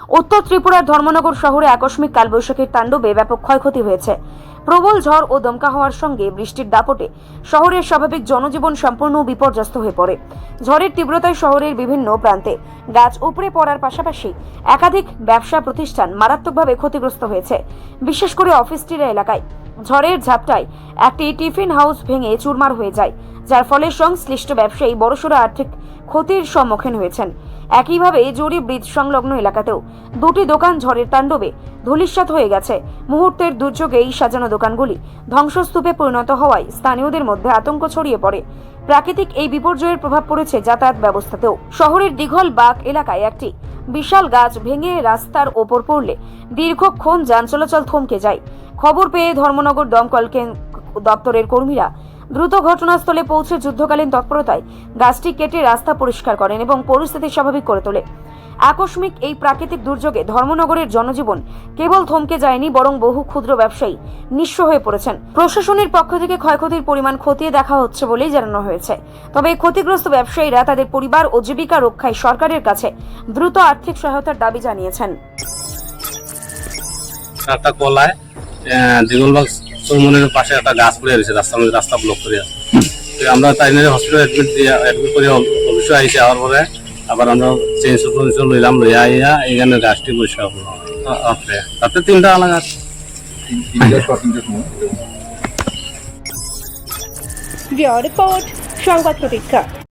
উত্তর ত্রিপুরার ধর্মনগর শহরে আকস্মিক কালবৈশাখীর তাণ্ডবে ব্যাপক ক্ষয়ক্ষতি হয়েছে। প্রবল ঝড় ও দমকা হওয়ার সঙ্গে বৃষ্টির দাপটে শহরের স্বাভাবিক জনজীবন সম্পূর্ণ বিপর্যস্ত হয়ে পড়ে। ঝড়ের তীব্রতায় শহরের বিভিন্ন প্রান্তে গাছ উপড়ে পড়ার পাশাপাশি একাধিক ব্যবসা প্রতিষ্ঠান মারাত্মকভাবে ক্ষতিগ্রস্ত হয়েছে, বিশেষ করে অফিস-টিরা এলাকায়। ঝড়ের ঝাপটায় একটি টিফিন হাউস ভেঙে চুরমার হয়ে যায়, যার ফলে সংশ্লিষ্ট ব্যবসায়ী বড়সড় আর্থিক ক্ষতির সম্মুখীন হয়েছেন। একইভাবে জুড়ি ব্রিজ সংলগ্ন এলাকাতেও দুটি দোকান ঝড়ের তাণ্ডবে ধূলিসাৎ হয়ে গেছে। মুহূর্তের দুর্যোগে এই সাজানো দোকানগুলি ধ্বংসস্তূপে পরিণত হওয়ায় স্থানীয়দের মধ্যে আতঙ্ক ছড়িয়ে পড়ে। প্রাকৃতিক এই বিপর্যয়ের প্রভাব পড়েছে যাতায়াত ব্যবস্থাতেও। শহরের দিঘল বাগ এলাকায় একটি বিশাল গাছ ভেঙে রাস্তার ওপর পড়লে দীর্ঘক্ষণ যান চলাচল থমকে যায়। খবর পেয়ে ধর্মনগর দমকল দপ্তরের কর্মীরা দ্রুত ঘটনাস্থলে পৌঁছে যুদ্ধকালীন তৎপরতায় গাছটি কেটে রাস্তা পরিষ্কার করেন এবং পরিস্থিতি স্বাভাবিক করে তোলে। আকস্মিক এই প্রাকৃতিক দুর্যোগে ধর্মনগরের জনজীবন কেবল থমকে যায়নি, বরং বহু ক্ষুদ্র ব্যবসায়ী নিঃস্ব হয়ে পড়েছেন। প্রশাসনের পক্ষ থেকে ক্ষয়ক্ষতির পরিমাণ খতিয়ে দেখা হচ্ছে বলেই জানানো হয়েছে। তবে ক্ষতিগ্রস্ত ব্যবসায়ীরা তাদের পরিবার ও জীবিকা রক্ষায় সরকারের কাছে দ্রুত আর্থিক সহায়তার দাবি জানিয়েছেন। চৌমনের পাশে একটা গাছ পড়ে রয়েছে, রাস্তা ব্লক করে আছে। আমরা তাই হসপিটাল অ্যাডমিট করে অফিসে আইসি আওয়ার পরে আবার আমরা চেঞ্জ নিলাম, লইয়া আইয়া এইখানে গাছটি পরিষ্কার করলাম। তাতে 3টা আলাদা রিপোর্ট সংবাদ প্রতীক্ষা।